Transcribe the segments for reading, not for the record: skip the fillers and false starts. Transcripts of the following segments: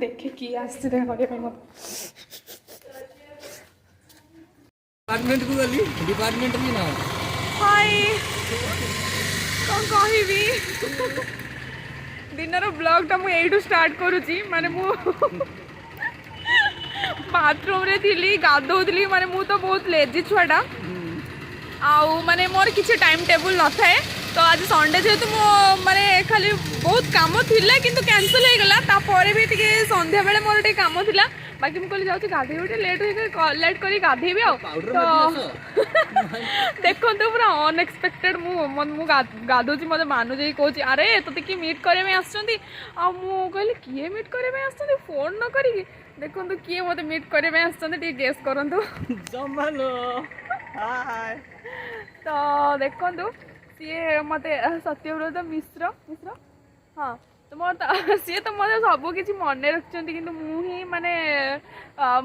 देखे किए आसते देखा करने मत डिपार्टमेंट को गली डिपार्टमेंट भी ना हाय कौन कहबी दिनर ब्लॉगटा मु एठू स्टार्ट करूची माने मु बाथरूम रे थिली गाधोउतली माने मु तो बहुत लेजी छुआटा आउ माने मोर किसी टाइम टेबल न थाए तो आज संडे जेहेतु मो माने खाली बहुत काम थिला किंतु कैंसिल हो गला तापर भी टिके संध्या बेले मोर टिके काम थिला बाकी मु कहली जाउची गाधे उठे लेट करी गाधेबी आ तो देखो तो पूरा अनएक्सपेक्टेड मु गाधोची मते मानु जे कहूची अरे तोते की मीट करे में आछंती आ मु कहली किए मीट करे में आछंती फोन न करी देखो तो किए मते मीट करे में आछंती टिके गेस करंतु जमालो हाय तो देखो सी मत सत्यव्रत मिश्र मिश्र हाँ तो मोर सी तो मत सब किसी मन रखिंट कि मुझे माने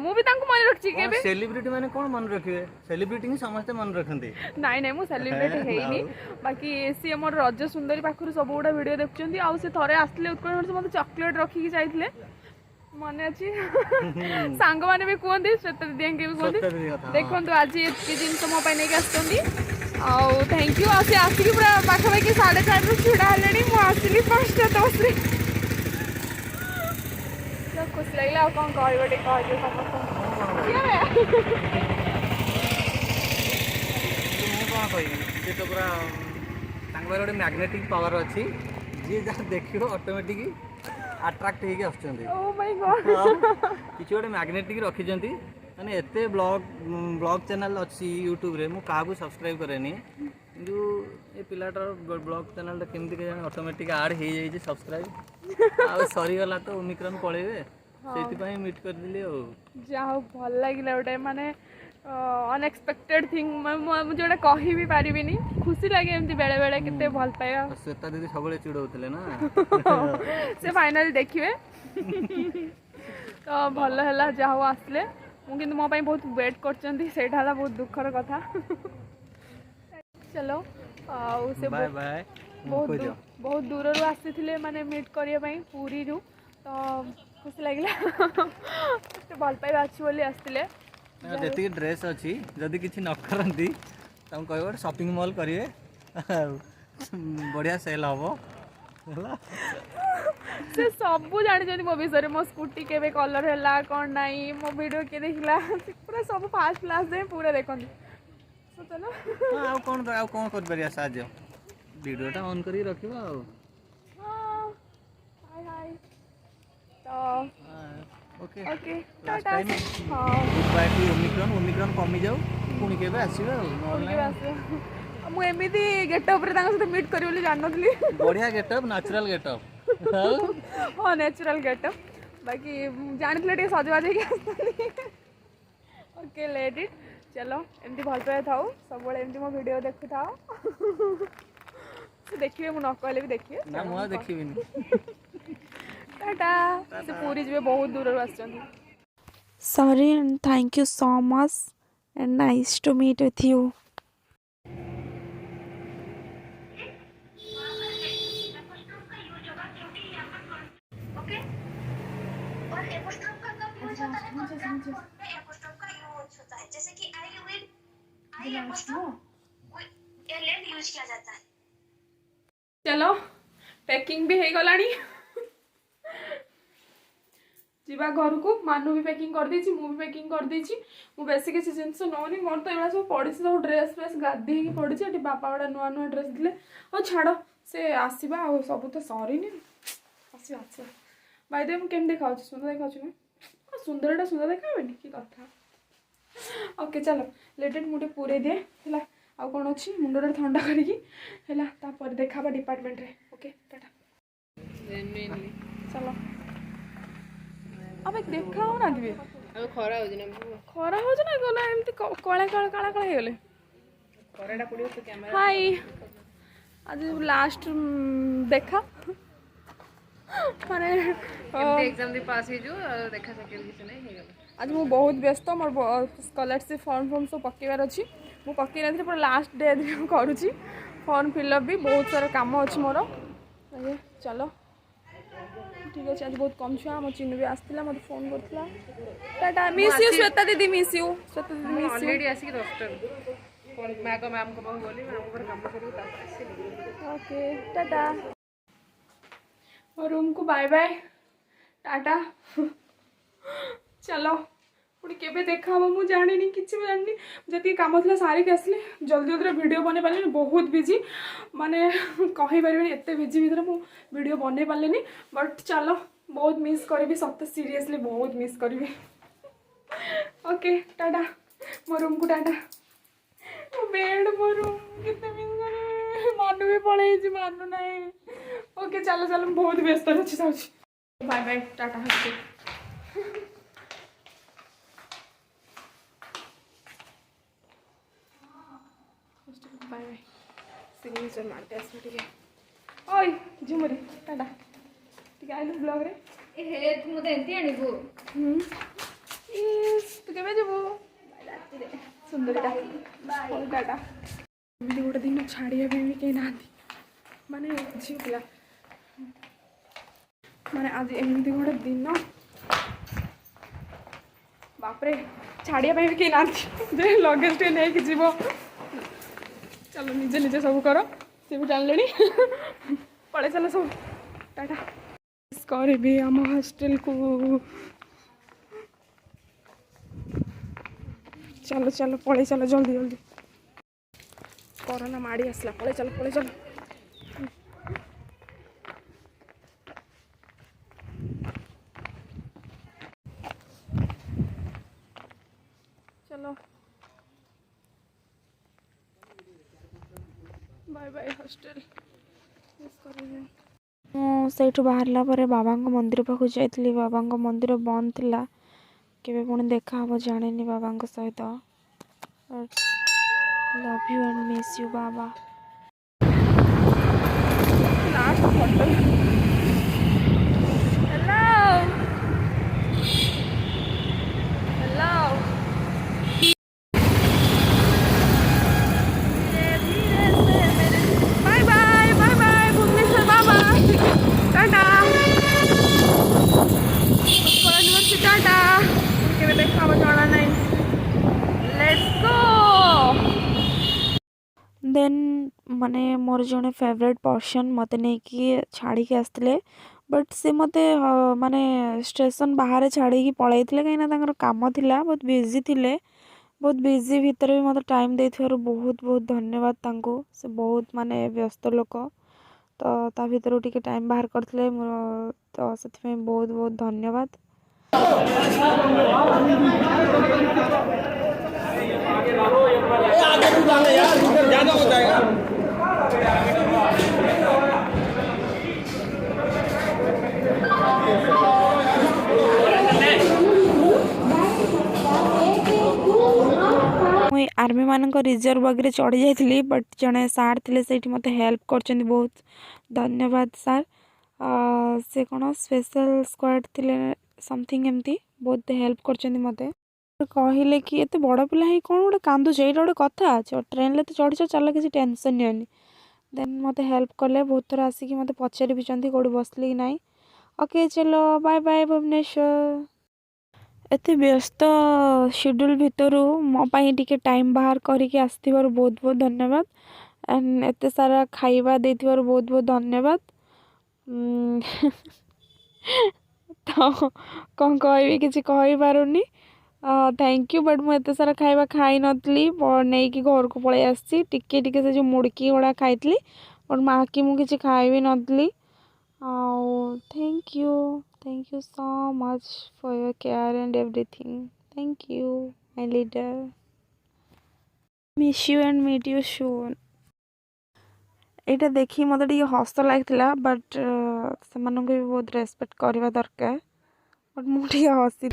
मु भी मन रखी के सेलिब्रिटी माने कौन मन रखिए सेलिब्रिटी ही समस्त मन रखते नाई नाई मु सेलिब्रिटी हेनी बाकी सी मोर रज सुंदरी पाखर सब गुड़ा वीडियो देखुं आउ से थरे आसले उत्कल मत चॉकलेट रखिकी जाइए मन अच्छी सांग मैंने भी कहते श्वेता दीदी भी कहते देखो आज ये जिन मो नहीं आसुँच आउ थैंक यू आसी आसिक पूरा पाखापाखि 4:30 छिड़ा हेले मुझे 5:10 खुशी लगे आ कौन कह समस्त तो पूरा गोटे मैग्नेटिक पावर अच्छी जी जहाँ देख ऑटोमेटिक अट्राक्ट होगी किसी गोटे मैग्नेटिक रखी माने एते ब्लॉग चैनल अच्छी यूट्यूब रे मु काहू सब्सक्राइब करेनी किंतु ये पिलाटार ब्लॉग चैनल केमती के ऑटोमेटिक ऐड हो जाए सब्सक्राइब आ सरी गला तो ओमिक्रॉन पळेबे सेति मीट कर दिले जाओ भल लगिला गोटे माने अनएक्सपेक्टेड थिंग मु जोटा कहि भी पारिबिनी खुशी लगे एमती बेले बेले केते भल पाया श्वेता दीदी सबले चिड़ौतले ना से फाइनली देखिए तो भल है जाओ आसले मुझे मो बहुत वेट कर बहुत दुखर कथा चलो से बाय बाय बहुत दूर रू आसी माने मीट करने पूरी रू तो खुशी लगे भल पाइबा अच्छी बोली आसते जी ड्रेस अच्छी जदि किसी न करती कह शॉपिंग मॉल करेंगे बढ़िया सेल हम से सब जानी मो विषय मो स्कूटी के कलर है कौन नाई मो वीडियो के देखला पूरा सब फास्ट क्लास दे पूरा देखते तो चलो कौन कर परिया साजो वीडियोटा ऑन करी रखिबा हां हाय हाय तो ओके ओके लास्ट टाइम हां बाय टू ओमिक्रॉन कमी जाऊ पुणी केबे आसीबे ऑनलाइन मु एमिति गेटअप रे तांग सहित मीट करी बोली जान नथली बढ़िया गेटअप नेचुरल गेटअप हाँ नेचुरल गेटअप बाकी जानी टे सजबाज ओके लेट इट चलो एमती भल पाए था सब एमती मो वीडियो देखु था देखिए मु न कहले भी देखिए ना मु देखिबिनी टाटा से पूरी जीवे बहुत दूर आछन Sorry and thank you so much and nice to meet with you. जैसे कि आई यूज किया जाता है। चलो पैकिंग भी हो गलानी जीवा घर को मानु भी पैकिंग कर दी मु भी पैकिंग कर दी बेसी किसी जिनस नौनी मोर तो ये सब पड़ी सब ड्रेस फ्रेस गाधे पड़ी बापा गुड़ा नुआ नुआ ड्रेस दे और छाड़ से आसवा आ सब तो सरीनी आसवा आसवा बाई मुझे केम देखा सुंदर देखा ना सुंदरटा सुंदर देखा कि कथा ओके चलो लेटेड मुझे पूरे दिए है आउ कौन अच्छी मुंडा ठंडा करके देखा डिपार्टमेंट रे ओके टाटा चलो अब देखा हो ना दिवे अब खरा हो ना गला एमती कला कला काला काला हे गले खराटा पड़ियो तो कैमरा हाय आज लास्ट देखा माने एग्जाम दे पास ही जो देखा सके किसी नहीं हे गला आज मु बहुत व्यस्त मोर स्कॉलरशिप फॉर्म सब पकेबार अच्छी मु पकई नथि पूरा लास्ट डे करुँची फॉर्म फिलअप भी बहुत सारा काम अच्छी मोर चलो ठीक अच्छे आज बहुत कम छुआ मो चिन्ह भी आसला मत फोन करथिला टाटा मिस यू श्वेता दीदी मिस यू श्वेता दीदी मिस यू ऑलरेडी आसी 10 फोन मैं को मैम को बहुत बोली मैम को काम करी तापर आसी ओके टाटा और रूम को बाय बाय टाटा चलो पुणी केबे देखा हम मु जानी किसी भी जानी जति काम था सारिक आसली जल्दी जल्दी वीडियो बने पारे बहुत बिजी माने कही पारे एत बिजी भितर मु वीडियो बने पारे बट चलो बहुत मिस करी सत्य सीरियसली बहुत मिस करी ओके टाटा मो रूम को टाटा बेड मो रूम कितने मिस करे मानु भी पड़े मानु ना ओके चलो चलो बहुत व्यस्त अच्छी जाऊँगी बाय बाय टाटा बाय बाय सिग्नेचर मारते आसो टिके ओय झुमरी टाटा टिके आइलु ब्लॉग रे ए तू मते एंती आनिबो यस तू केबे जबो राती रे सुंदरीटा बाय टाटा एमती गोटे दिन छाड़िया भी कहीं ना माने झील पिला माने आज एमती गोटे दिन बापरे छाड़िया भी कहीं ना जे लगेज टे नहीं कि जीवो चलो निजे निजे सब करो सी भी जान लेनी पड़े चलो सब टाटा करी आम हॉस्टेल को चलो चलो पड़े चलो जल्दी जल्दी कोरोना माड़ी आसला पड़े चलो चलो बाय बाय हॉस्टेल से बाहरला बाबा मंदिर पाक जाइली बाबा मंदिर बंद थिला केबे पुणी देखा हम जाने बाबा सहित love you and miss you बाबा last photo hello bye bye Bhubaneswar बाबा टाटा यूनिवर्सिटी टाटा केबे देखा जाना नहीं लेट्स गो देन माने मोर जने फेवरेट पर्सन मते नहीं कि छाड़ी के आसले बट से मते माने स्टेशन बाहर छाड़ी की पळाई थिले कहीं ना काम थिला बहुत बिजी थिले बहुत बिजी भितर भी मत टाइम देथिबारु बहुत बहुत धन्यवाद तांको से बहुत माने व्यस्त लोक तो ता भितर टिके टाइम बाहर करथिले तो से बहुत बहुत धन्यवाद मुई आर्मी मानक रिजर्व वगैरह चढ़ी जाइली बट जड़े सार थे से मत हेल्प कर बहुत धन्यवाद सार से कौन स्पेशल स्क्वाड थे समथिंग एमती बहुत हेल्प कर मत कहले कि एत बड़ पिला ही कौन गोटे कांदुच ये गोटे कथा ट्रेन तो चढ़ी चल किसी टेंशन नहीं देन मत हेल्प कले बहुत थर आसिक मत पचारि भी कौट बसली कि ना ओके चलो बाय बाय भुवनेश्वर एत व्यस्त शेड्यूल भितर मोपाई टिके टाइम बाहर करके आसथिबार बहुत बहुत धन्यवाद एंड एत सारा खाइबा देथिबार बहुत बहुत धन्यवाद तो कौन कहि किसी कहि पारुनी थैंक यू बट मुझे सारा खाइबा खाई नथली नहीं कि घर को पळै आसी टिके टिके से जो मुड़की गुड़ा खाइली बट माँ की मुझे किसी खाई भी नथली thank you so much for your care and everything thank you my leader miss you and meet you soon यहाँ देखी मत हस लगी बट से भी बहुत रेस्पेक्ट करवा दरकार बट मुझे हसी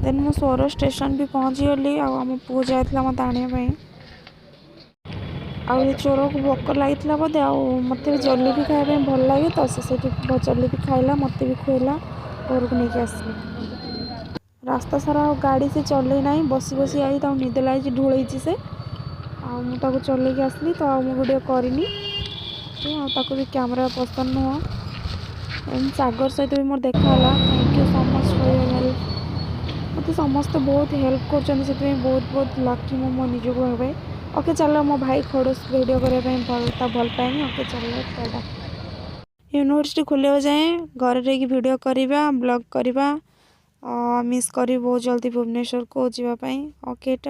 देन मु सोर स्टेशन भी पहुँची गली आम पु जाता मत आने आउ चोर को भोक लगी बोधे मत भी जलेबी खाया भल लगे तो से जलेबी खाइला मत भी खुएला घर को लेकिन आसली रास्ता सारा गाड़ी से चल ना बसी बसी आई निद लगी ढूल से मुझे चल आसली तो वीडियो करनी भी कैमरा पसंद नुह एम सागर सहित भी मोर देखा thank you so much for your help मत समस्त बहुत हेल्प कर बहुत बहुत लकी मो निजक भाई ओके चलो मो भाई खड़ूस वीडियो करने भल पाएनि ओके चलो टाटा यूनिवर्सिटी खोलिया जाए घर रही वीडियो करवा ब्लॉग करवा मिस करी बहुत जल्दी भुवनेश्वर को जावाई ओके।